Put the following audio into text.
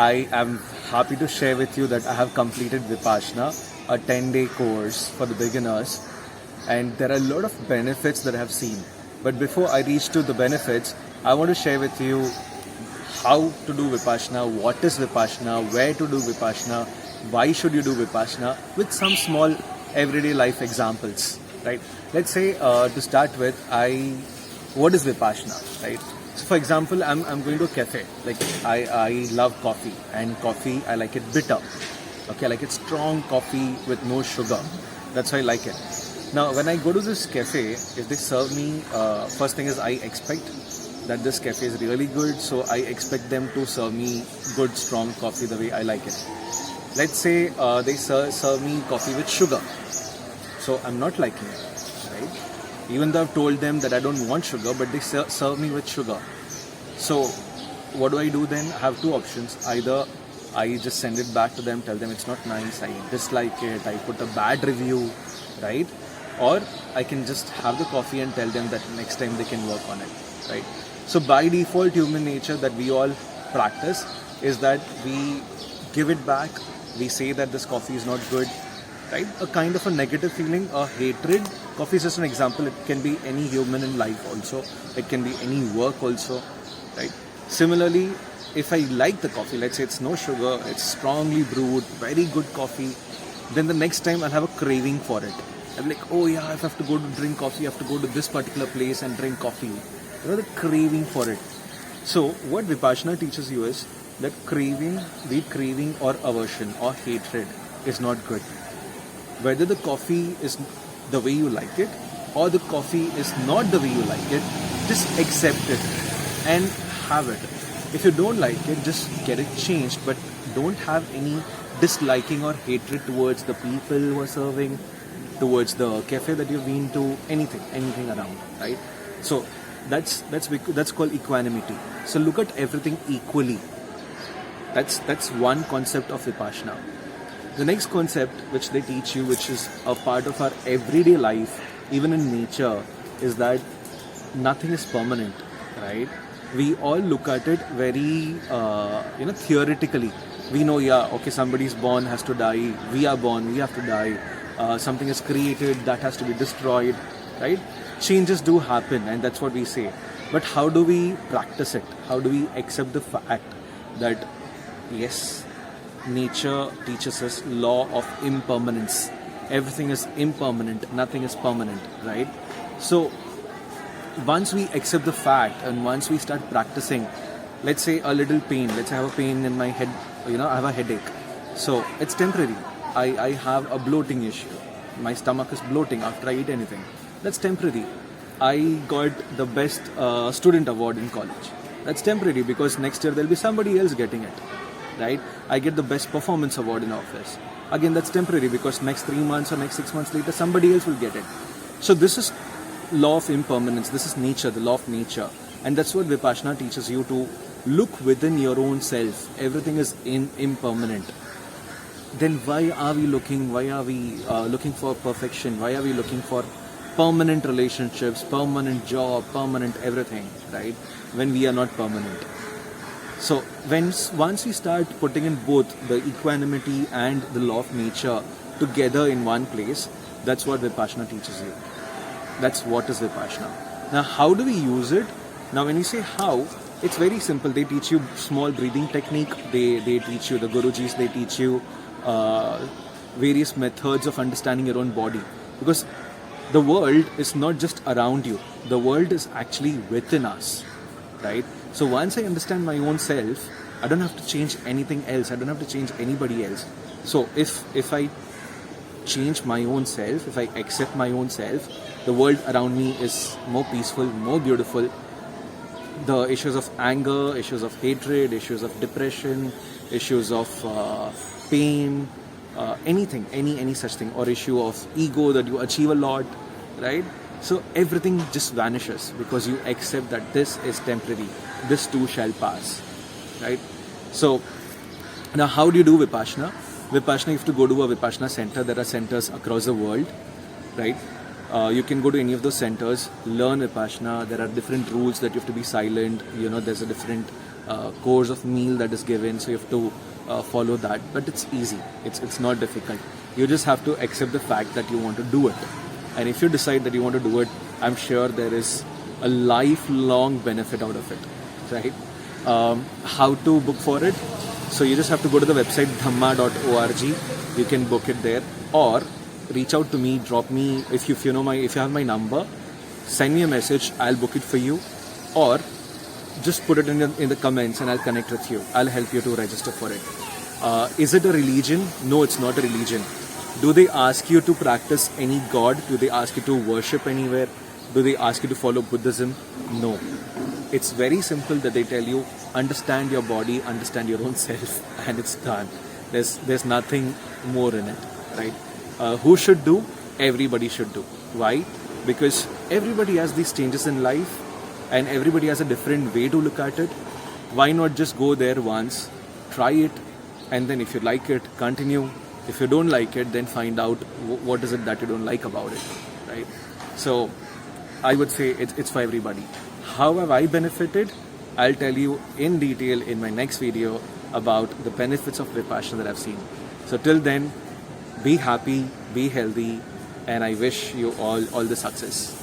I am happy to share with you that I have completed Vipassana, a 10-day course for the beginners, and there are a lot of benefits that I have seen. But before I reach to the benefits, I want to share with you how to do Vipassana, what is Vipassana, where to do Vipassana, why should you do Vipassana, with some small everyday life examples, right? Let's say to start with, what is Vipassana, right? So for example, I'm going to a cafe. Like I love coffee, and coffee I like it bitter. Okay, I like it strong coffee with no sugar. That's why I like it. Now when I go to this cafe, if they serve me, first thing is I expect that this cafe is really good, so I expect them to serve me good strong coffee the way I like it. Let's say they serve me coffee with sugar, so I'm not liking it, right? Even though I've told them that I don't want sugar, but they serve me with sugar. So what do I do then? I have two options. Either I just send it back to them, tell them it's not nice, I dislike it, I put a bad review, right? Or I can just have the coffee and tell them that next time they can work on it, right? So by default, human nature that we all practice is that we give it back, we say that this coffee is not good, right? A kind of a negative feeling, a hatred. Coffee is just an example. It can be any human in life also. It can be any work also, right? Similarly, if I like the coffee, let's say it's no sugar, it's strongly brewed, very good coffee, then the next time I'll have a craving for it. I'm like, oh yeah, if I have to go to drink coffee, I have to go to this particular place and drink coffee. You know, the craving for it. So what Vipassana teaches you is that craving, be it craving or aversion or hatred, is not good. Whether the coffee is the way you like it or the coffee is not the way you like it, just accept it and have it. If you don't like it, just get it changed, but don't have any disliking or hatred towards the people who are serving, towards the cafe that you've been to, anything around, right? So that's called equanimity. So look at everything equally. That's one concept of Vipassana. The next concept which they teach you, which is a part of our everyday life, even in nature, is that nothing is permanent, right? We all look at it very, theoretically. We know, somebody's born, has to die. We are born, we have to die. Something is created, that has to be destroyed, right? Changes do happen, and that's what we say. But how do we practice it? How do we accept the fact that, yes, nature teaches us law of impermanence. Everything is impermanent, nothing is permanent, right? So once we accept the fact and once we start practicing, let's say a little pain, let's say I have a pain in my head, I have a headache. So it's temporary. I have a bloating issue. My stomach is bloating after I eat anything. That's temporary. I got the best student award in college. That's temporary because next year there'll be somebody else getting it. Right? I get the best performance award in office. Again, that's temporary because next 3 months or next 6 months later, somebody else will get it. So this is law of impermanence. This is nature, the law of nature. And that's what Vipassana teaches you, to look within your own self. Everything is impermanent. Then why are we looking for perfection? Why are we looking for permanent relationships, permanent job, permanent everything, right? When we are not permanent. So once we start putting in both the equanimity and the law of nature together in one place, that's what Vipassana teaches you. That's what is Vipassana. Now, how do we use it? Now, when you say how, it's very simple. They teach you small breathing technique. They teach you, the Gurujis, they teach you various methods of understanding your own body. Because the world is not just around you. The world is actually within us, right? So once I understand my own self, I don't have to change anything else. I don't have to change anybody else. So if I change my own self, if I accept my own self, the world around me is more peaceful, more beautiful. The issues of anger, issues of hatred, issues of depression, issues of pain, anything, any such thing, or issue of ego that you achieve a lot, right? So everything just vanishes because you accept that this is temporary. This too shall pass, right? So now how do you do Vipassana? Vipassana, you have to go to a Vipassana center. There are centers across the world, right? You can go to any of those centers, learn Vipassana. There are different rules that you have to be silent. There's a different course of meal that is given, so you have to follow that. But it's easy. It's not difficult. You just have to accept the fact that you want to do it. And if you decide that you want to do it, I'm sure there is a lifelong benefit out of it, right? How to book for it? So you just have to go to the website dhamma.org. You can book it there, or reach out to me. Drop me if you have my number. Send me a message. I'll book it for you, or just put it in the comments and I'll connect with you. I'll help you to register for it. Is it a religion? No, it's not a religion. Do they ask you to practice any god? Do they ask you to worship anywhere? Do they ask you to follow Buddhism? No. It's very simple that they tell you, understand your body, understand your own self, and it's done. There's nothing more in it, right? Who should do? Everybody should do. Why? Because everybody has these changes in life, and everybody has a different way to look at it. Why not just go there once, try it, and then if you like it, continue. If you don't like it, then find out what is it that you don't like about it, right? So I would say it's for everybody. How have I benefited? I'll tell you in detail in my next video about the benefits of Vipassana that I've seen. So till then, be happy, be healthy, and I wish you all the success.